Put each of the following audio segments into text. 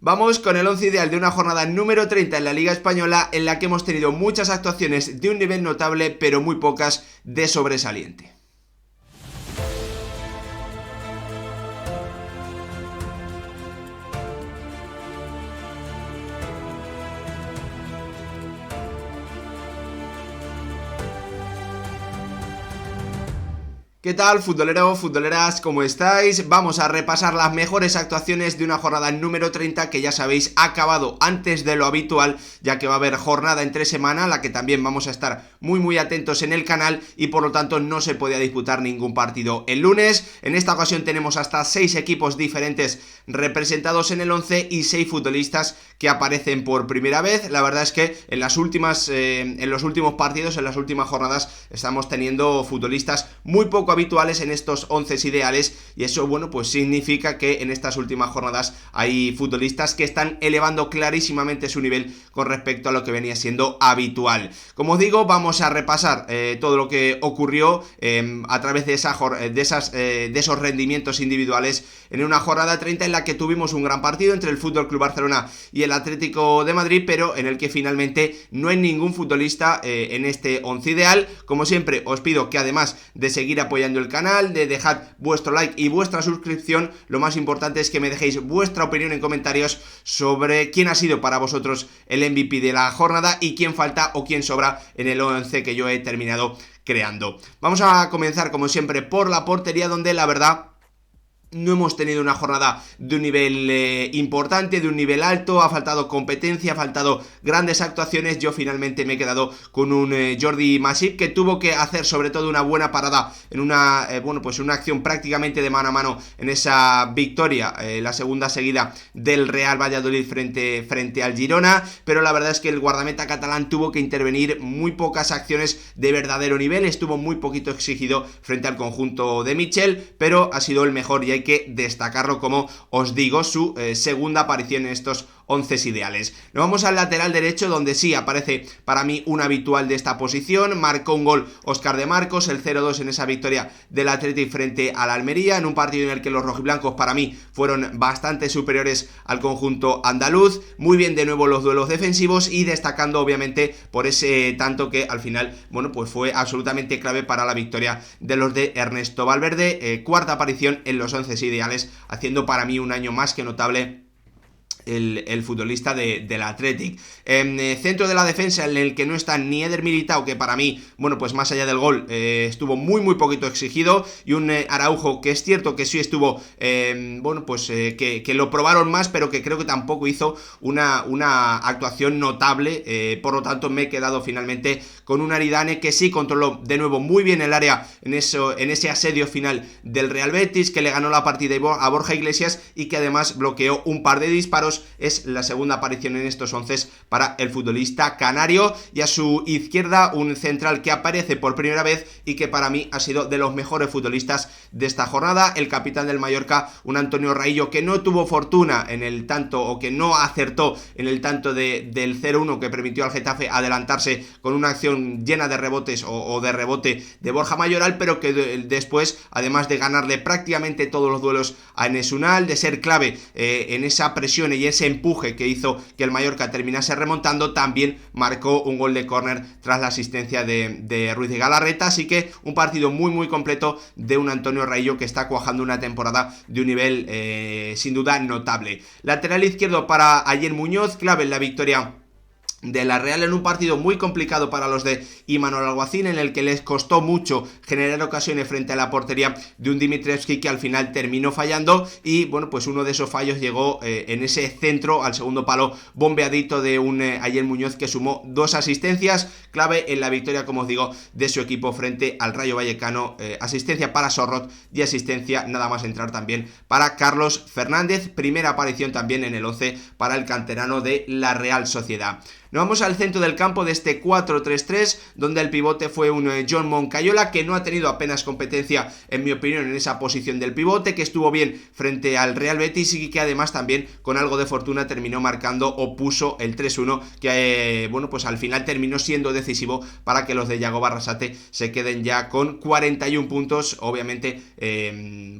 Vamos con el 11 ideal de una jornada número 30 en la Liga Española, en la que hemos tenido muchas actuaciones de un nivel notable, pero muy pocas de sobresaliente. ¿Qué tal, futbolero, futboleras? ¿Cómo estáis? Vamos a repasar las mejores actuaciones de una jornada número 30 que ya sabéis ha acabado antes de lo habitual, ya que va a haber jornada entre semana, a la que también vamos a estar muy atentos en el canal y por lo tanto no se podía disputar ningún partido el lunes. En esta ocasión tenemos hasta 6 equipos diferentes representados en el 11 y 6 futbolistas que aparecen por primera vez. La verdad es que en los últimos partidos, en las últimas jornadas, estamos teniendo futbolistas muy poco habituales en estos 11 ideales, y eso, bueno, pues significa que en estas últimas jornadas hay futbolistas que están elevando clarísimamente su nivel con respecto a lo que venía siendo habitual. Como os digo, vamos a repasar todo lo que ocurrió a través de esos rendimientos individuales en una jornada 30 en la que tuvimos un gran partido entre el FC Barcelona y el Atlético de Madrid, pero en el que finalmente no hay ningún futbolista en este 11 ideal. Como siempre, os pido que además de seguir apoyando el canal, de dejar vuestro like y vuestra suscripción, lo más importante es que me dejéis vuestra opinión en comentarios sobre quién ha sido para vosotros el MVP de la jornada y quién falta o quién sobra en el 11 que yo he terminado creando. Vamos a comenzar como siempre por la portería, donde la verdad no hemos tenido una jornada de un nivel importante, de un nivel alto. Ha faltado competencia, ha faltado grandes actuaciones. Yo finalmente me he quedado con un Jordi Masip, que tuvo que hacer sobre todo una buena parada en una acción prácticamente de mano a mano en esa victoria, la segunda seguida del Real Valladolid frente al Girona, pero la verdad es que el guardameta catalán tuvo que intervenir muy pocas acciones de verdadero nivel, estuvo muy poquito exigido frente al conjunto de Michel, pero ha sido el mejor y hay que destacarlo, como os digo, su segunda aparición en estos 11 ideales. Nos vamos al lateral derecho, donde sí aparece para mí un habitual de esta posición. Marcó un gol Óscar de Marcos, el 0-2 en esa victoria del Athletic frente al Almería, en un partido en el que los rojiblancos para mí fueron bastante superiores al conjunto andaluz. Muy bien de nuevo los duelos defensivos y destacando obviamente por ese tanto que al final, bueno, pues fue absolutamente clave para la victoria de los de Ernesto Valverde. Cuarta aparición en los 11 ideales, haciendo para mí un año más que notable el futbolista del Athletic. Centro de la defensa, en el que no está ni Eder Militao, que para mí, bueno, pues más allá del gol, estuvo muy poquito exigido, y un Araujo que es cierto que sí estuvo, que lo probaron más, pero que creo que tampoco hizo una actuación notable. Por lo tanto me he quedado finalmente con un Aridane que sí controló de nuevo muy bien el área en ese asedio final del Real Betis, que le ganó la partida a Borja Iglesias y que además bloqueó un par de disparos. Es la segunda aparición en estos 11 para el futbolista canario, y a su izquierda un central que aparece por primera vez y que para mí ha sido de los mejores futbolistas de esta jornada, el capitán del Mallorca, un Antonio Raillo, que no tuvo fortuna en el tanto, o que no acertó en el tanto del 0-1 que permitió al Getafe adelantarse con una acción llena de rebotes o de rebote de Borja Mayoral, pero que después, además de ganarle prácticamente todos los duelos a Enes Unal, de ser clave en esa presión y ese empuje que hizo que el Mallorca terminase remontando, también marcó un gol de córner tras la asistencia de Ruiz de Galarreta. Así que un partido muy completo de un Antonio Raillo que está cuajando una temporada de un nivel sin duda notable. Lateral izquierdo para Ayer Muñoz, clave en la victoria de la Real en un partido muy complicado para los de Imanol Alguacil, en el que les costó mucho generar ocasiones frente a la portería de un Dimitrievski que al final terminó fallando, y bueno, pues uno de esos fallos llegó en ese centro al segundo palo bombeadito de un Ayer Muñoz, que sumó 2 asistencias, clave en la victoria, como os digo, de su equipo frente al Rayo Vallecano. Asistencia para Sorrot y asistencia nada más entrar también para Carlos Fernández, primera aparición también en el 11 para el canterano de la Real Sociedad. Nos vamos al centro del campo de este 4-3-3, donde el pivote fue un John Moncayola, que no ha tenido apenas competencia, en mi opinión, en esa posición del pivote, que estuvo bien frente al Real Betis y que además también con algo de fortuna terminó marcando o puso el 3-1, que bueno, pues al final terminó siendo decisivo para que los de Yago Barrasate se queden ya con 41 puntos, obviamente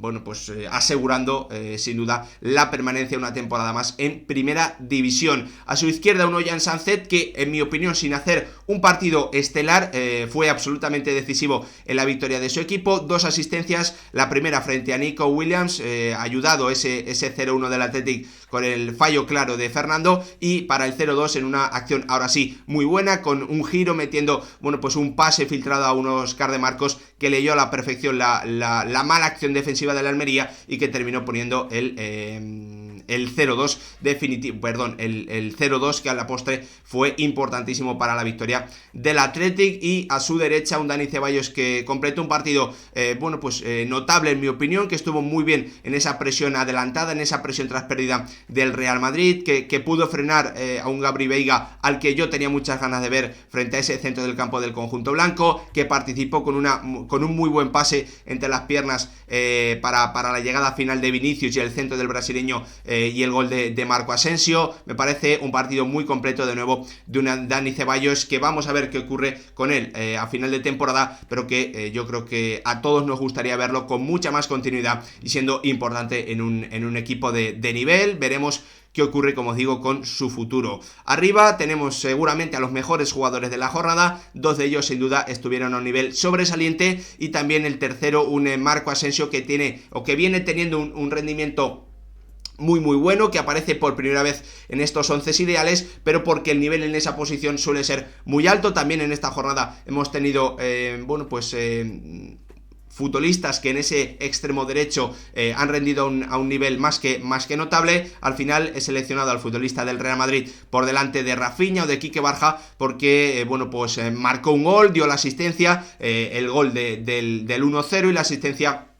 bueno, pues asegurando sin duda la permanencia una temporada más en primera división. A su izquierda un Ollán Sánchez que, en mi opinión, sin hacer un partido estelar, fue absolutamente decisivo en la victoria de su equipo. 2 asistencias, la primera frente a Nico Williams, ayudado ese 0-1 del Athletic con el fallo claro de Fernando, y para el 0-2 en una acción ahora sí muy buena, con un giro metiendo, bueno, pues un pase filtrado a unos Oscar de Marcos que leyó a la perfección la mala acción defensiva de la Almería y que terminó poniendo el 0-2 definitivo, perdón, el 0-2 que a la postre fue importantísimo para la victoria del Athletic. Y a su derecha un Dani Ceballos que completó un partido bueno, pues notable en mi opinión, que estuvo muy bien en esa presión adelantada, en esa presión tras pérdida del Real Madrid, que pudo frenar a un Gabri Veiga al que yo tenía muchas ganas de ver frente a ese centro del campo del conjunto blanco, que participó con un muy buen pase entre las piernas para la llegada final de Vinicius y el centro del brasileño y el gol de Marco Asensio. Me parece un partido muy completo de nuevo de un Dani Ceballos, que vamos a ver qué ocurre con él a final de temporada, pero que yo creo que a todos nos gustaría verlo con mucha más continuidad y siendo importante en un equipo de nivel. Veremos qué ocurre, como os digo, con su futuro. Arriba tenemos seguramente a los mejores jugadores de la jornada, 2 de ellos sin duda estuvieron a un nivel sobresaliente, y también el tercero, un Marco Asensio, que tiene o que viene teniendo un rendimiento muy bueno, que aparece por primera vez en estos 11 ideales, pero porque el nivel en esa posición suele ser muy alto. También en esta jornada hemos tenido bueno, pues futbolistas que en ese extremo derecho han rendido a un nivel más que notable. Al final he seleccionado al futbolista del Real Madrid por delante de Rafinha o de Quique Barja, porque bueno, pues marcó un gol, dio la asistencia, el gol del 1-0 y la asistencia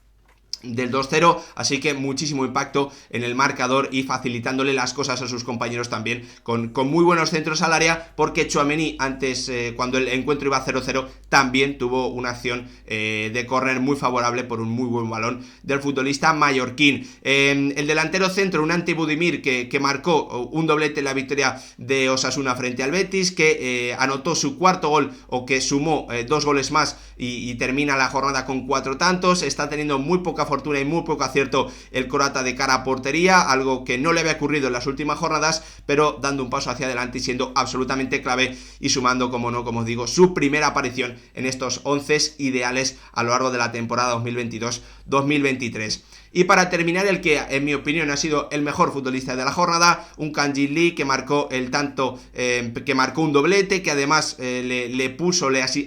del 2-0, así que muchísimo impacto en el marcador y facilitándole las cosas a sus compañeros también, con muy buenos centros al área, porque Tchouaméni antes, cuando el encuentro iba 0-0, también tuvo una acción de córner muy favorable por un muy buen balón del futbolista mallorquín. El delantero centro, un Ante Budimir, que marcó un doblete en la victoria de Osasuna frente al Betis, que anotó su cuarto gol, o que sumó 2 goles más y termina la jornada con 4 tantos. Está teniendo muy poca fortuna y muy poco acierto el croata de cara a portería, algo que no le había ocurrido en las últimas jornadas, pero dando un paso hacia adelante y siendo absolutamente clave y sumando, como no, como os digo, su primera aparición en estos 11 ideales a lo largo de la temporada 2022-2023. Y para terminar, el que en mi opinión ha sido el mejor futbolista de la jornada, un Kang-in Lee, que marcó el tanto, que marcó un doblete, que además le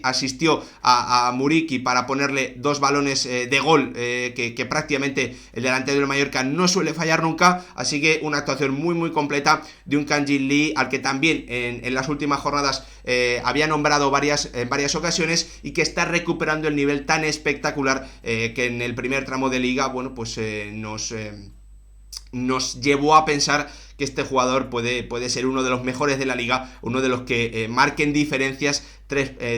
asistió a Muriqi para ponerle 2 balones de gol, que prácticamente el delantero del Mallorca no suele fallar nunca. Así que una actuación muy completa de un Kang-in Lee, al que también en las últimas jornadas había nombrado en varias ocasiones, y que está recuperando el nivel tan espectacular que en el primer tramo de liga, bueno, pues nos llevó a pensar que este jugador puede ser uno de los mejores de la liga, uno de los que marquen diferencias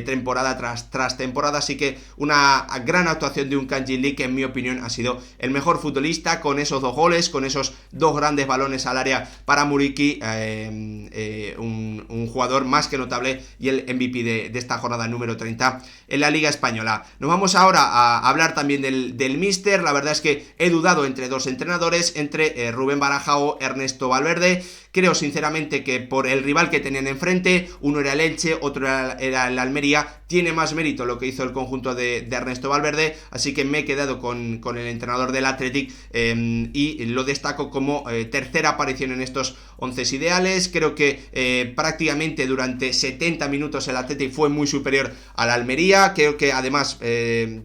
temporada tras temporada. Así que una gran actuación de un Kang-in Lee, que en mi opinión ha sido el mejor futbolista, con esos 2 goles, con esos 2 grandes balones al área para Muriqi, un jugador más que notable y el MVP de esta jornada número 30 en la Liga Española. Nos vamos ahora a hablar también del míster. La verdad es que he dudado entre 2 entrenadores, entre Rubén Baraja o Ernesto Valverde. Creo sinceramente que por el rival que tenían enfrente, uno era el Elche, otro era el Almería, tiene más mérito lo que hizo el conjunto de Ernesto Valverde, así que me he quedado con el entrenador del Athletic y lo destaco como tercera aparición en estos 11 ideales. Creo que prácticamente durante 70 minutos el Athletic fue muy superior al Almería. Creo que además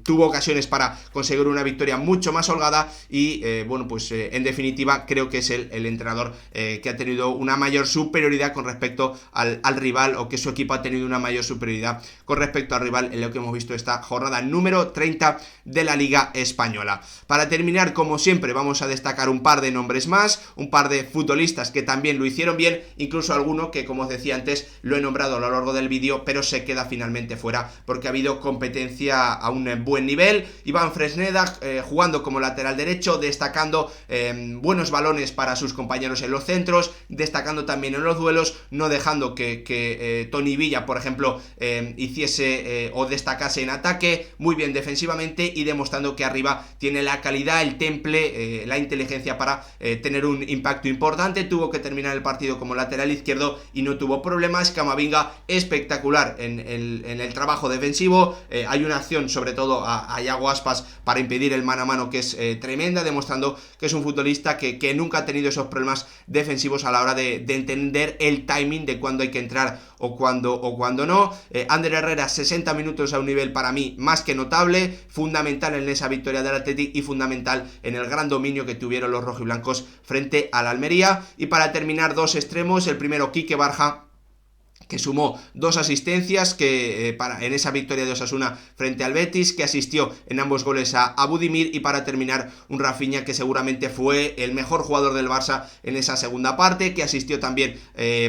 tuvo ocasiones para conseguir una victoria mucho más holgada y bueno, pues en definitiva creo que es el entrenador que ha tenido una mayor superioridad con respecto al rival, o que su equipo ha tenido una mayor superioridad superioridad con respecto al rival en lo que hemos visto esta jornada número 30 de la Liga Española. Para terminar, como siempre, vamos a destacar un par de nombres más, un par de futbolistas que también lo hicieron bien, incluso alguno que, como os decía antes, lo he nombrado a lo largo del vídeo, pero se queda finalmente fuera porque ha habido competencia a un buen nivel. Iván Fresneda jugando como lateral derecho, destacando buenos balones para sus compañeros en los centros, destacando también en los duelos, no dejando que Toni Villa, por ejemplo, hiciese o destacase en ataque, muy bien defensivamente y demostrando que arriba tiene la calidad, el temple, la inteligencia para tener un impacto importante. Tuvo que terminar el partido como lateral izquierdo y no tuvo problemas. Camavinga espectacular en el trabajo defensivo, hay una acción sobre todo a Iago Aspas para impedir el mano a mano que es tremenda, demostrando que es un futbolista que nunca ha tenido esos problemas defensivos a la hora de entender el timing de cuándo hay que entrar o cuando no. Ander Herrera, 60 minutos a un nivel para mí más que notable, fundamental en esa victoria del Athletic y fundamental en el gran dominio que tuvieron los rojiblancos frente al Almería. Y para terminar, dos extremos, el primero Quique Barja, que sumó 2 asistencias en esa victoria de Osasuna frente al Betis, que asistió en ambos goles a Budimir, y para terminar un Rafinha que seguramente fue el mejor jugador del Barça en esa segunda parte, que asistió también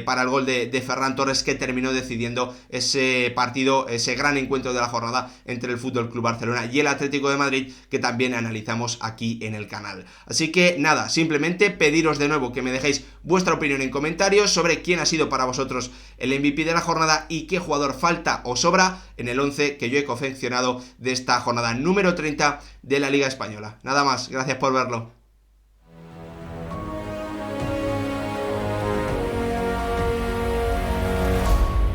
para el gol de Ferran Torres, que terminó decidiendo ese partido, ese gran encuentro de la jornada entre el FC Barcelona y el Atlético de Madrid, que también analizamos aquí en el canal. Así que nada, simplemente pediros de nuevo que me dejéis vuestra opinión en comentarios sobre quién ha sido para vosotros el MVP de la jornada y qué jugador falta o sobra en el 11 que yo he confeccionado de esta jornada número 30 de la Liga Española. Nada más, gracias por verlo.